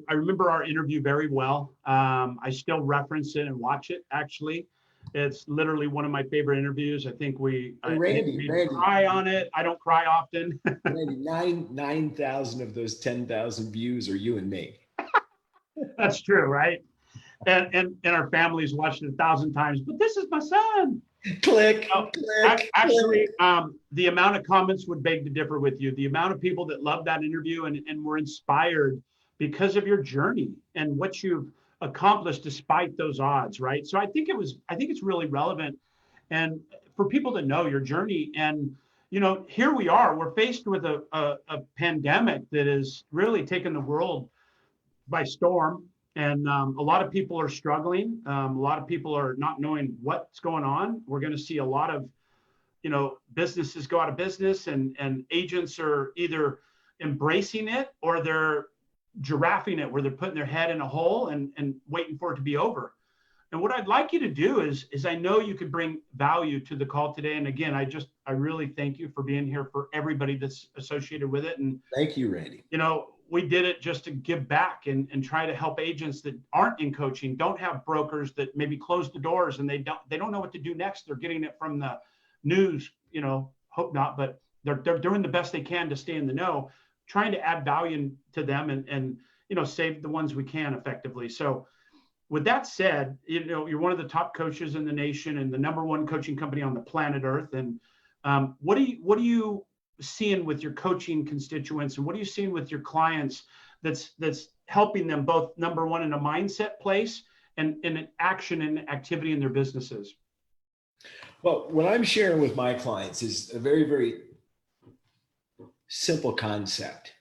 remember our interview very well. I still reference it and watch it. Actually, it's literally one of my favorite interviews. I think we Randy, cry on it. I don't cry often. Randy, 9,000 of those 10,000 views are you and me. That's true, right? And our families watched it 1,000 times. But this is my son. Click. Actually, the amount of comments would beg to differ with you. The amount of people that loved that interview and were inspired because of your journey and what you've accomplished despite those odds, right? So I think it's really relevant, and for people to know your journey. And here we are. We're faced with a pandemic that has really taken the world by storm. And a lot of people are struggling. A lot of people are not knowing what's going on. We're going to see a lot of, businesses go out of business, and agents are either embracing it or they're giraffing it, where they're putting their head in a hole and waiting for it to be over. And what I'd like you to do is I know you could bring value to the call today. And again, I really thank you for being here, for everybody that's associated with it. And thank you, Randy. We did it just to give back and try to help agents that aren't in coaching, don't have brokers, that maybe close the doors and they don't know what to do next. They're getting it from the news, hope not, but they're doing the best they can to stay in the know, trying to add value to them and save the ones we can effectively. So with that said, you're one of the top coaches in the nation and the #1 coaching company on the planet Earth. And what do you seeing with your coaching constituents, and what are you seeing with your clients that's helping them both, #1, in a mindset place and in an action and activity in their businesses? Well, what I'm sharing with my clients is a very, very simple concept.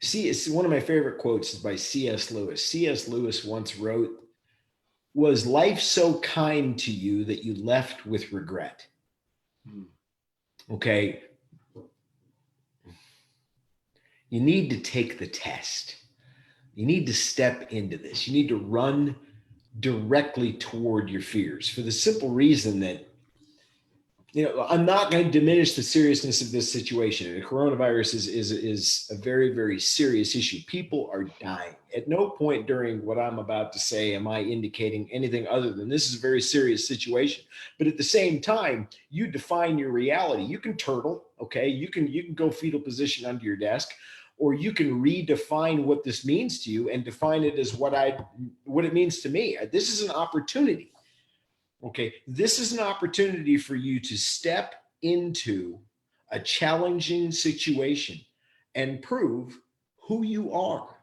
It's one of my favorite quotes is by C.S. Lewis. C.S. Lewis once wrote, "Was life so kind to you that you left with regret?" Okay. You need to take the test. You need to step into this. You need to run directly toward your fears, for the simple reason that, I'm not going to diminish the seriousness of this situation. The coronavirus is a very, very serious issue. People are dying. At no point during what I'm about to say am I indicating anything other than this is a very serious situation. But at the same time, you define your reality. You can turtle, okay? You can go fetal position under your desk, or you can redefine what this means to you and define it as what it means to me. This is an opportunity. Okay, this is an opportunity for you to step into a challenging situation and prove who you are.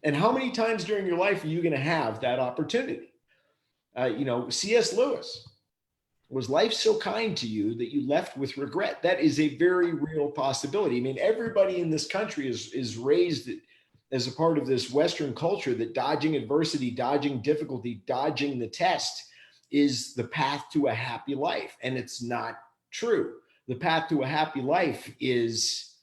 And how many times during your life are you going to have that opportunity? C.S. Lewis, was life so kind to you that you left with regret? That is a very real possibility. I mean, everybody in this country is raised as a part of this Western culture that dodging adversity, dodging difficulty, dodging the test is the path to a happy life. And it's not true. The path to a happy life is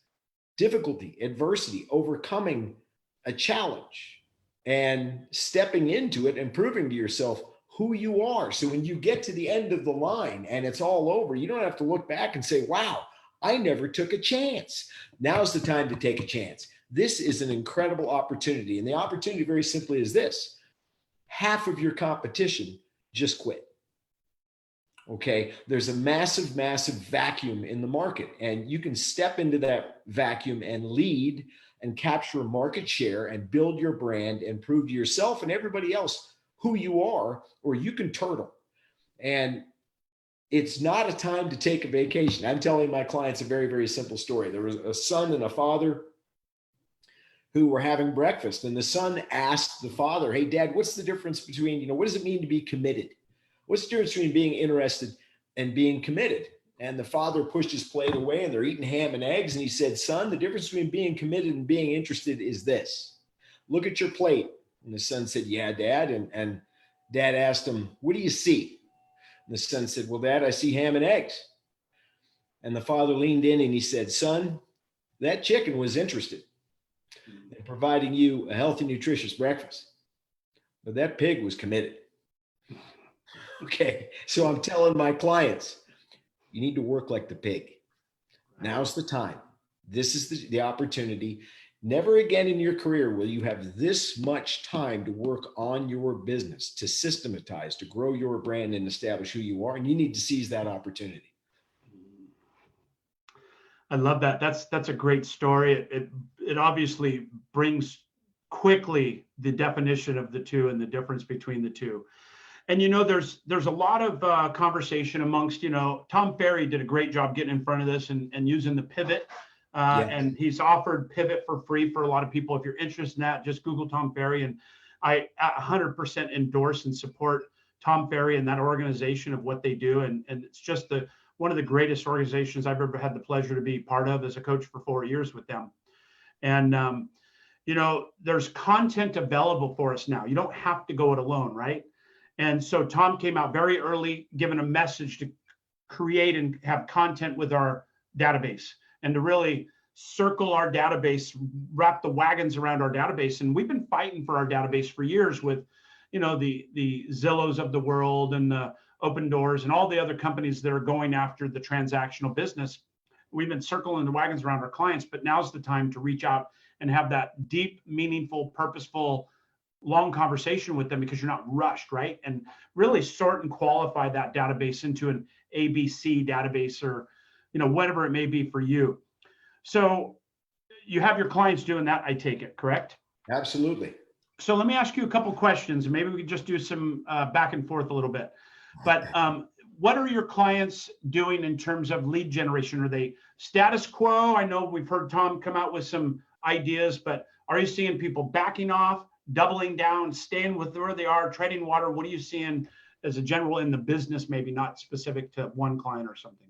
difficulty, adversity, overcoming a challenge and stepping into it and proving to yourself who you are. So when you get to the end of the line and it's all over, you don't have to look back and say, wow, I never took a chance. Now's the time to take a chance. This is an incredible opportunity. And the opportunity very simply is this: half of your competition just quit. Okay, there's a massive, massive vacuum in the market, and you can step into that vacuum and lead and capture market share and build your brand and prove to yourself and everybody else who you are, or you can turtle. And it's not a time to take a vacation. I'm telling my clients a very, very simple story. There was a son and a father who were having breakfast, and the son asked the father, "Hey, Dad, what's the difference between, what does it mean to be committed? What's the difference between being interested and being committed?" And the father pushed his plate away, and they're eating ham and eggs. And he said, "Son, the difference between being committed and being interested is this. Look at your plate." And the son said, "Yeah, Dad." And Dad asked him, "What do you see?" And the son said, "Well, Dad, I see ham and eggs." And the father leaned in and he said, "Son, that chicken was interested in providing you a healthy, nutritious breakfast, but that pig was committed." Okay, so I'm telling my clients, you need to work like the pig. Now's the time. This is the opportunity. Never again in your career will you have this much time to work on your business, to systematize, to grow your brand and establish who you are. And you need to seize that opportunity. I love that. That's a great story. It obviously brings quickly the definition of the two and the difference between the two. And there's a lot of conversation amongst, Tom Ferry did a great job getting in front of this and using the pivot. Yes. And he's offered pivot for free for a lot of people. If you're interested in that, just Google Tom Ferry. And I 100% endorse and support Tom Ferry and that organization of what they do. And it's just one of the greatest organizations I've ever had the pleasure to be part of as a coach for 4 years with them. And, there's content available for us now. You don't have to go it alone, right? And so Tom came out very early, giving a message to create and have content with our database and to really circle our database, wrap the wagons around our database. And we've been fighting for our database for years with, the Zillows of the world and the Open Doors and all the other companies that are going after the transactional business. We've been circling the wagons around our clients, but now's the time to reach out and have that deep, meaningful, purposeful, long conversation with them because you're not rushed, right? And really sort and qualify that database into an ABC database or, whatever it may be for you. So you have your clients doing that, I take it, correct? Absolutely. So let me ask you a couple questions and maybe we could just do some back and forth a little bit. But what are your clients doing in terms of lead generation? Are they status quo? I know we've heard Tom come out with some ideas, but are you seeing people backing off, doubling down, staying with where they are, treading water? What are you seeing as a general in the business, maybe not specific to one client or something?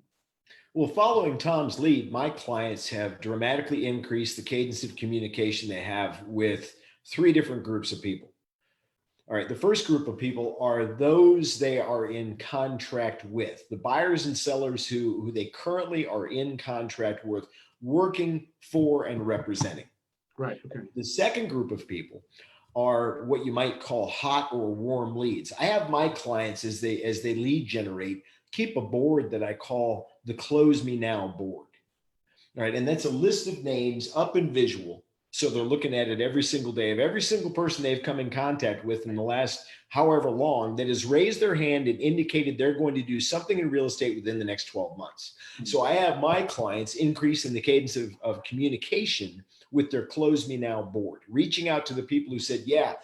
Well, following Tom's lead, my clients have dramatically increased the cadence of communication they have with 3 different groups of people. All right, the first group of people are those they are in contract with, the buyers and sellers who they currently are in contract with, working for and representing. Right. Okay. The second group of people are what you might call hot or warm leads. I have my clients as they lead generate, keep a board that I call the Close Me Now board. All right, and that's a list of names up in visual. So they're looking at it every single day of every single person they've come in contact with in the last however long that has raised their hand and indicated they're going to do something in real estate within the next 12 months. So I have my clients increase in the cadence of communication with their Close Me Now board, reaching out to the people who said, yeah,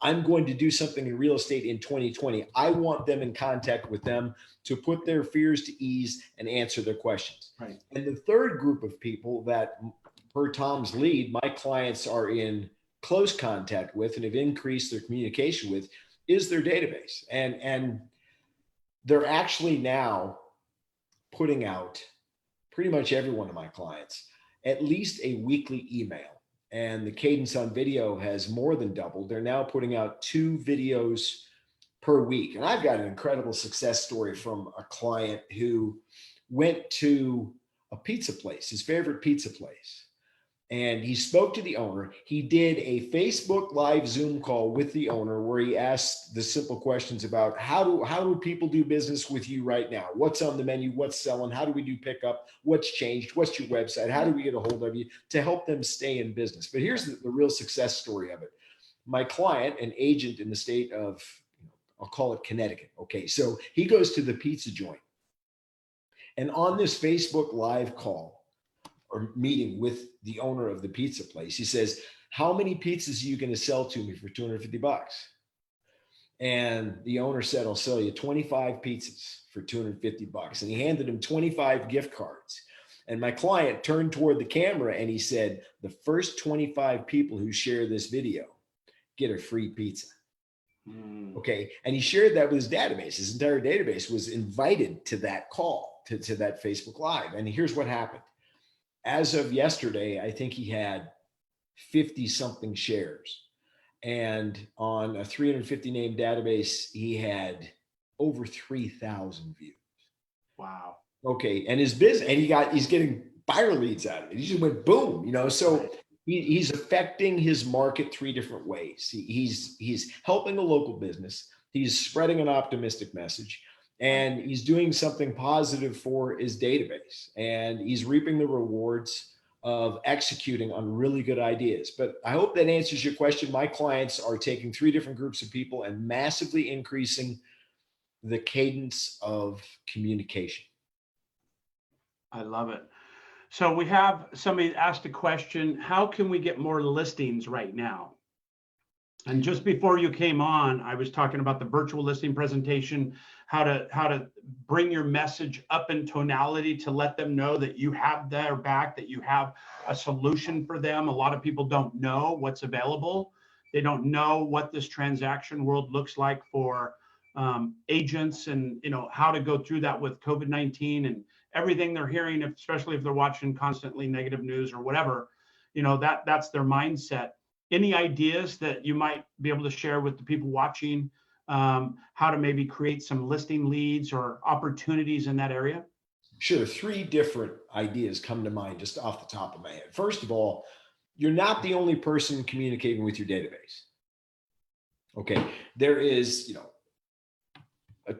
I'm going to do something in real estate in 2020. I want them in contact with them to put their fears to ease and answer their questions. Right. And the third group of people that, per Tom's lead, my clients are in close contact with and have increased their communication with is their database. And they're actually now putting out, pretty much every one of my clients, at least a weekly email. And the cadence on video has more than doubled. They're now putting out 2 videos per week. And I've got an incredible success story from a client who went to a pizza place, his favorite pizza place. And he spoke to the owner. He did a Facebook Live Zoom call with the owner where he asked the simple questions about how do people do business with you right now? What's on the menu? What's selling? How do we do pickup? What's changed? What's your website? How do we get a hold of you to help them stay in business? But here's the real success story of it. My client, an agent in the state of, I'll call it Connecticut. Okay, so he goes to the pizza joint. And on this Facebook Live call, or meeting with the owner of the pizza place, he says, how many pizzas are you going to sell to me for $250? And the owner said, I'll sell you 25 pizzas for $250. And he handed him 25 gift cards. And my client turned toward the camera and he said, the first 25 people who share this video get a free pizza. Okay. And he shared that with his database. His entire database was invited to that call, to that Facebook Live. And here's what happened. As of yesterday, I think he had 50 something shares. And on a 350 name database, he had over 3,000 views. Wow. Okay. And his business, and he's getting buyer leads out of it. He just went boom, you know, so he's affecting his market three different ways. He's helping a local business. He's spreading an optimistic message, and he's doing something positive for his database, and he's reaping the rewards of executing on really good ideas. But I hope that answers your question. My clients are taking three different groups of people and massively increasing the cadence of communication. I love it. So we have somebody asked a question, how can we get more listings right now? And just before you came on, I was talking about the virtual listing presentation, how to bring your message up in tonality to let them know that you have their back, that you have a solution for them. A lot of people don't know what's available. They don't know what this transaction world looks like for agents, and how to go through that with COVID-19 and everything they're hearing, especially if they're watching constantly negative news or whatever, that's their mindset. Any ideas that you might be able to share with the people watching, how to maybe create some listing leads or opportunities in that area? Sure. Three different ideas come to mind just off the top of my head. First of all, you're not the only person communicating with your database. Okay. There is, a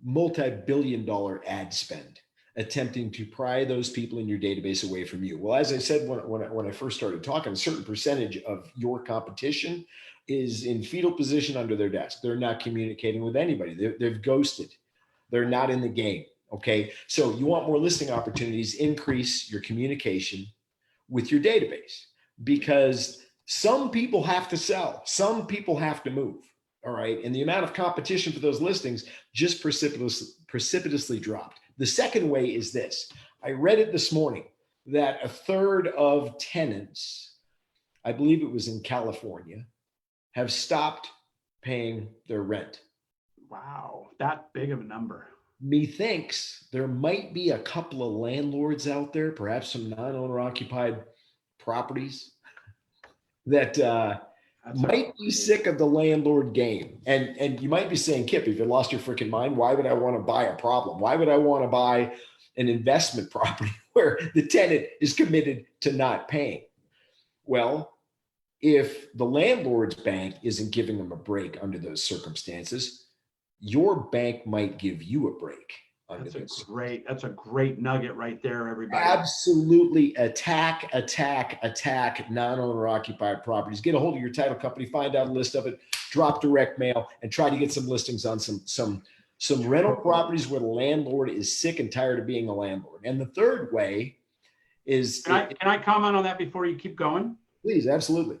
multi-billion-dollar ad spend attempting to pry those people in your database away from you. Well, as I said, when I first started talking, a certain percentage of your competition is in fetal position under their desk. They're not communicating with anybody. They've ghosted. They're not in the game. Okay. So you want more listing opportunities, increase your communication with your database, because some people have to sell. Some people have to move. All right. And the amount of competition for those listings just precipitously dropped. The second way is this. I read it this morning that a third of tenants, I believe it was in California, have stopped paying their rent. Wow. That big of a number. Methinks there might be a couple of landlords out there, perhaps some non-owner occupied properties that, might be sick of the landlord game. And you might be saying, Kip, if you lost your freaking mind, why would I want to buy a problem? Why would I want to buy an investment property where the tenant is committed to not paying? Well, if the landlord's bank isn't giving them a break under those circumstances, your bank might give you a break. That's a great nugget right there, everybody. Absolutely attack non-owner occupied properties. Get a hold of your title company, find out a list of it, drop direct mail, and try to get some listings on some rental properties where the landlord is sick and tired of being a landlord. And the third way is— Can I comment on that before you keep going? Please, absolutely.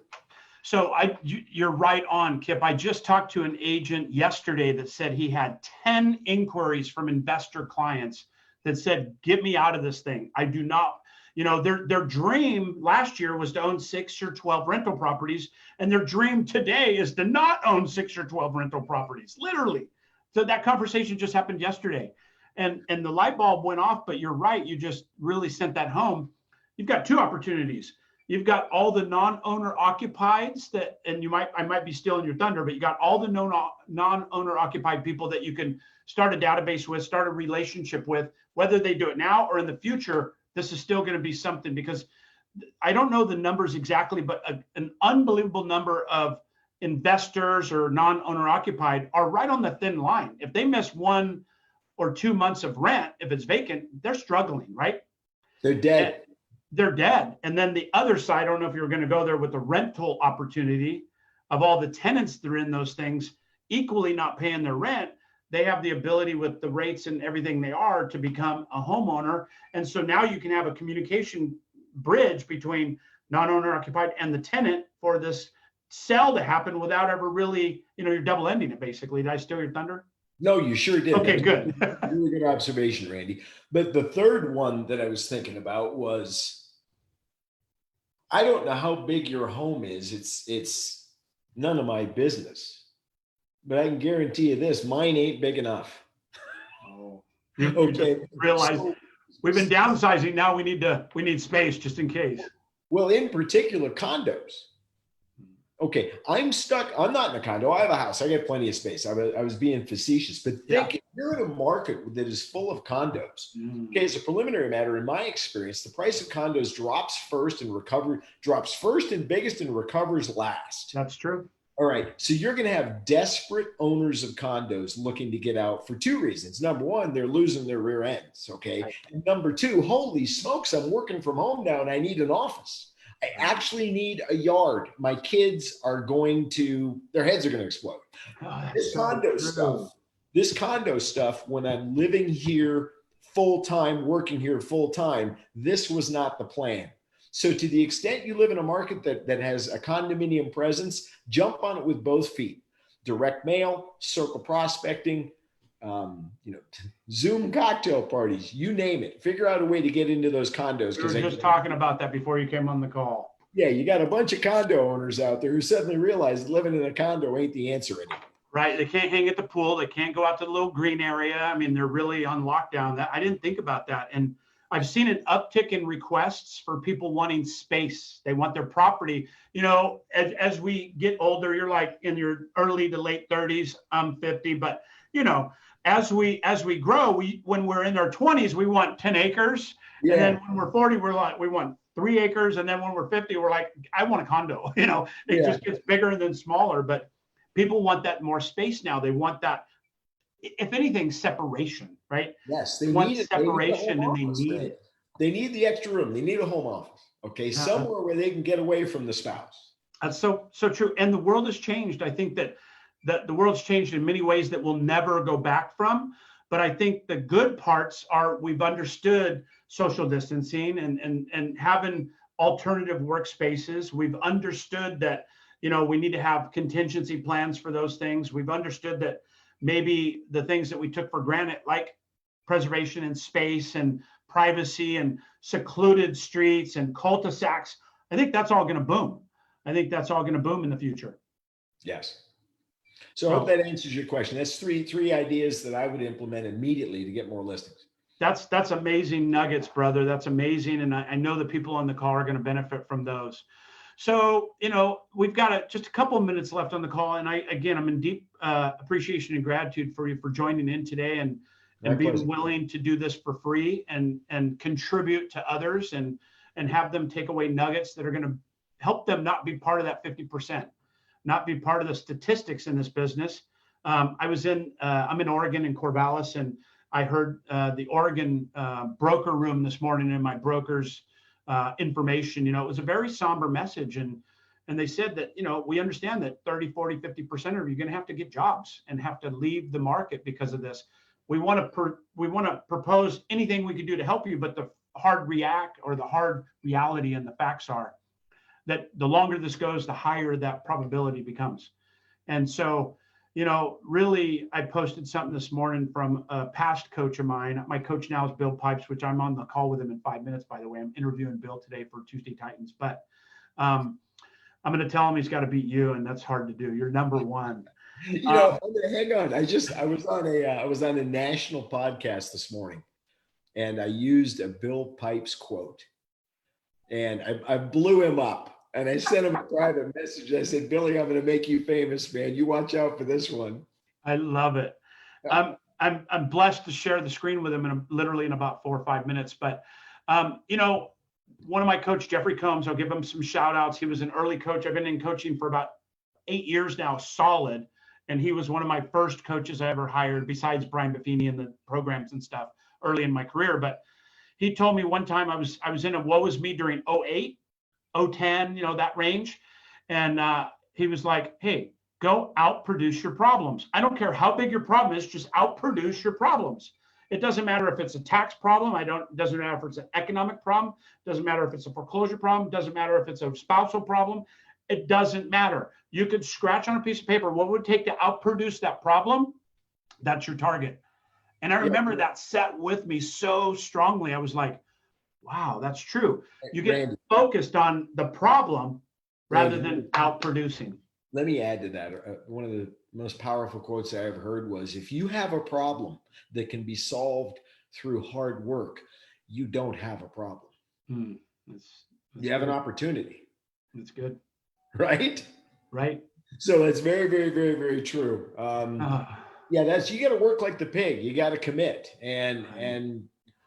So you're right on, Kip. I just talked to an agent yesterday that said he had 10 inquiries from investor clients that said, get me out of this thing. I do not, their dream last year was to own 6 or 12 rental properties. And their dream today is to not own 6 or 12 rental properties, literally. So that conversation just happened yesterday. And the light bulb went off, but you're right. You just really sent that home. You've got two opportunities. You've got all the non-owner occupieds and I might be stealing your thunder, but you got all the non-owner occupied people that you can start a database with, start a relationship with, whether they do it now or in the future. This is still going to be something, because I don't know the numbers exactly, but an unbelievable number of investors or non-owner occupied are right on the thin line. If they miss 1 or 2 months of rent, if it's vacant, they're struggling, right? They're dead. They're dead. And then the other side, I don't know if you're going to go there, with the rental opportunity of all the tenants that are in those things equally not paying their rent. They have the ability, with the rates and everything they are, to become a homeowner. And so now you can have a communication bridge between non-owner occupied and the tenant for this sell to happen without ever really, you're double ending it, basically. Did I steal your thunder? No, you sure did. Okay, good. Really good observation, Randy. But the third one that I was thinking about was, I don't know how big your home is. It's none of my business. But I can guarantee you this, mine ain't big enough. Oh, Okay. Realize we've been downsizing. Now we need space just in case. Well, in particular, condos. Okay, I'm stuck. I'm not in a condo. I have a house. I get plenty of space. I was being facetious, but think if you're in a market that is full of condos. Okay, as a preliminary matter, in my experience, the price of condos drops first and biggest and recovers last. That's true. All right, so you're going to have desperate owners of condos looking to get out for two reasons. Number one, they're losing their rear ends. Okay, and number two, holy smokes, I'm working from home now and I need an office. I actually need a yard. My kids are their heads are going to explode. This condo stuff, when I'm living here full-time, working here full-time, this was not the plan. So to the extent you live in a market that has a condominium presence, jump on it with both feet. Direct mail, circle prospecting, Zoom cocktail parties, you name it. Figure out a way to get into those condos. We were just talking about that before you came on the call. Yeah, you got a bunch of condo owners out there who suddenly realize living in a condo ain't the answer anymore. Right. They can't hang at the pool. They can't go out to the little green area. I mean, they're really on lockdown. I didn't think about that. And I've seen an uptick in requests for people wanting space. They want their property. As we get older, you're like in your early to late 30s. I'm 50, but as we grow, when we're in our 20s, we want 10 acres. Yeah. And then when we're 40, we want 3 acres. And then when we're 50, we're like, I want a condo. It just gets bigger and then smaller. But people want that more space now. They want that, if anything, separation, right? Yes, they want separation, and they need it. They need the extra room. They need a home office. Okay, somewhere where they can get away from the spouse. That's so true. And the world has changed. I think that the world's changed in many ways that we'll never go back from. But I think the good parts are we've understood social distancing and having alternative workspaces. We've understood that, we need to have contingency plans for those things. We've understood that maybe the things that we took for granted, like preservation and space and privacy and secluded streets and cul-de-sacs, I think that's all going to boom. I think that's all going to boom in the future. Yes. So I hope that answers your question. That's three ideas that I would implement immediately to get more listings. That's amazing nuggets, brother. That's amazing. And I know the people on the call are going to benefit from those. So, we've got just a couple of minutes left on the call. And I'm in deep appreciation and gratitude for you for joining in today and being willing to do this for free and contribute to others and have them take away nuggets that are going to help them not be part of that 50%, not be part of the statistics in this business. I'm in Oregon in Corvallis, and I heard the Oregon broker room this morning in my broker's information. It was a very somber message. And they said that, we understand that 30, 40, 50% of you are going to have to get jobs and have to leave the market because of this. We want to propose anything we can do to help you, but the hard reality and the facts are that the longer this goes, the higher that probability becomes. And so, really, I posted something this morning from a past coach of mine. My coach now is Bill Pipes, which I'm on the call with him in 5 minutes, by the way. I'm interviewing Bill today for Tuesday Titans, but I'm going to tell him he's got to beat you, and that's hard to do. You're number one. Hang on. I was on a national podcast this morning, and I used a Bill Pipes quote, and I blew him up. And I sent him a private message. I said, Billy, I'm going to make you famous, man. You watch out for this one. I love it. I'm blessed to share the screen with him literally in about 4 or 5 minutes. But, one of my coach, Jeffrey Combs, I'll give him some shout outs. He was an early coach. I've been in coaching for about 8 years now, solid. And he was one of my first coaches I ever hired, besides Brian Buffini and the programs and stuff early in my career. But he told me one time I was in a woe is me during 08. 010, that range. And he was like, hey, go outproduce your problems. I don't care how big your problem is, just outproduce your problems. It doesn't matter if it's a tax problem. It doesn't matter if it's an economic problem. It doesn't matter if it's a foreclosure problem. It doesn't matter if it's a spousal problem. It doesn't matter. You could scratch on a piece of paper what would it take to outproduce that problem. That's your target. And I remember that sat with me so strongly. I was like, wow, that's true. You get Randy, focused on the problem rather than outproducing. Let me add to that. One of the most powerful quotes I ever heard was, if you have a problem that can be solved through hard work, you don't have a problem. That's you have an opportunity. That's good. Right? Right. So that's very, very, very, very true. Yeah, you got to work like the pig. You got to commit. And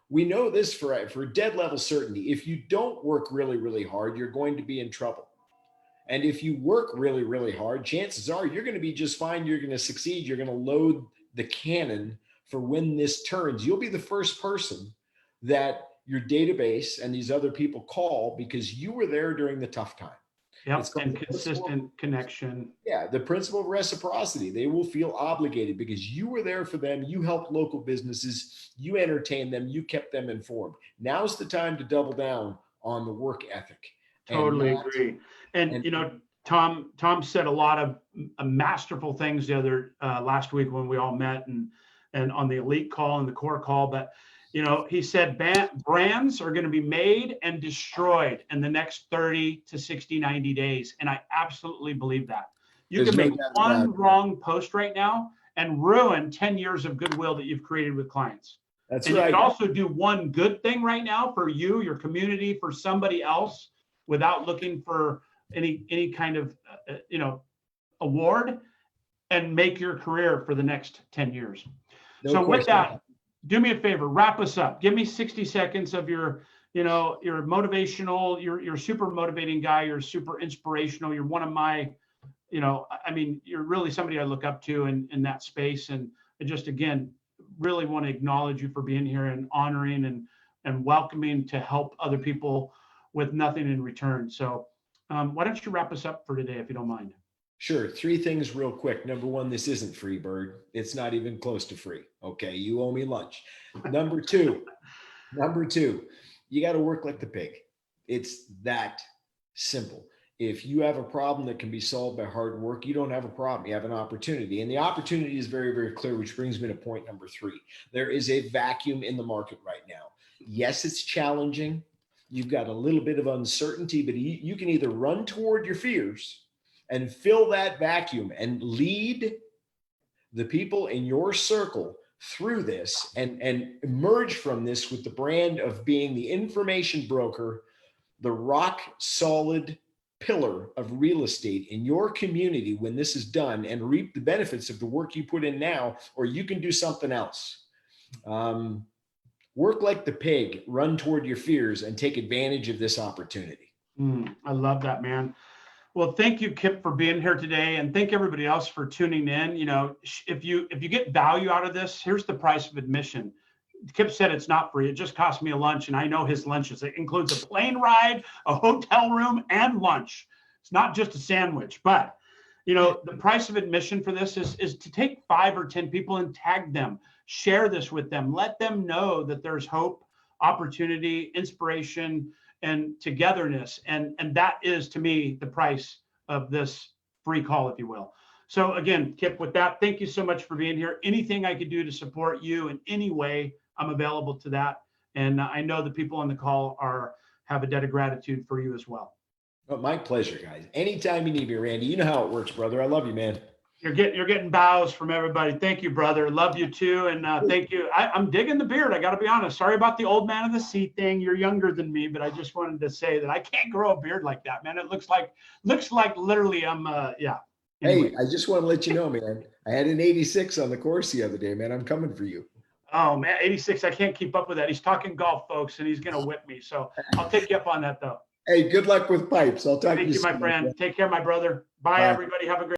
we know this for dead level certainty. If you don't work really, really hard, you're going to be in trouble. And if you work really, really hard, chances are you're going to be just fine. You're going to succeed. You're going to load the cannon for when this turns. You'll be the first person that your database and these other people call because you were there during the tough time. Yep, and consistent connection. Yeah, the principle of reciprocity. They will feel obligated because you were there for them. You helped local businesses. You entertained them. You kept them informed. Now's the time to double down on the work ethic. Totally agree. And you know, Tom said a lot of masterful things the other last week when we all met and on the elite call and the core call. But you know, he said brands are going to be made and destroyed in the next 30 to 60, 90 days. And I absolutely believe that. You can make one wrong post right now and ruin 10 years of goodwill that you've created with clients. That's and right. You can also do one good thing right now for you, your community, for somebody else without looking for any kind of, award and make your career for the next 10 years. So with that, do me a favor, wrap us up. Give me 60 seconds of your motivational, you're super motivating guy. You're super inspirational. You're one of my, you're really somebody I look up to in that space. And I just, again, really want to acknowledge you for being here and honoring and welcoming to help other people with nothing in return. So why don't you wrap us up for today, if you don't mind? Sure. 3 things real quick. Number 1, this isn't free, Byrd. It's not even close to free. Okay. You owe me lunch. Number two, you got to work like the pig. It's that simple. If you have a problem that can be solved by hard work, you don't have a problem. You have an opportunity. And the opportunity is very, very clear, which brings me to point number 3. There is a vacuum in the market right now. Yes, it's challenging. You've got a little bit of uncertainty, but you can either run toward your fears and fill that vacuum and lead the people in your circle through this and emerge from this with the brand of being the information broker, the rock solid pillar of real estate in your community when this is done, and reap the benefits of the work you put in now, or you can do something else. Work like the pig, run toward your fears, and take advantage of this opportunity. I love that, man. Well, thank you, Kip, for being here today, and thank everybody else for tuning in. You know, if you get value out of this, here's the price of admission. Kip said it's not free. It just cost me a lunch, and I know his lunches. It includes a plane ride, a hotel room, and lunch. It's not just a sandwich, but the price of admission for this is to take 5 or 10 people and tag them, share this with them, let them know that there's hope, opportunity, inspiration, and togetherness. And that is, to me, the price of this free call, if you will. So again, Kip, with that, thank you so much for being here. Anything I could do to support you in any way, I'm available to that. And I know the people on the call have a debt of gratitude for you as well. Oh, my pleasure, guys. Anytime you need me, Randy, you know how it works, brother. I love you, man. You're getting bows from everybody. Thank you, brother. Love you too. And thank you. I'm digging the beard. I got to be honest. Sorry about the old man of the sea thing. You're younger than me, but I just wanted to say that I can't grow a beard like that, man. It looks like literally I'm yeah. Anyway. Hey, I just want to let you know, man. I had an 86 on the course the other day, man. I'm coming for you. Oh man, 86. I can't keep up with that. He's talking golf, folks, and he's gonna whip me. So I'll take you up on that though. Hey, good luck with pipes. I'll talk to you soon. Thank you, my friend. Take care, my brother. Bye. Everybody. Have a great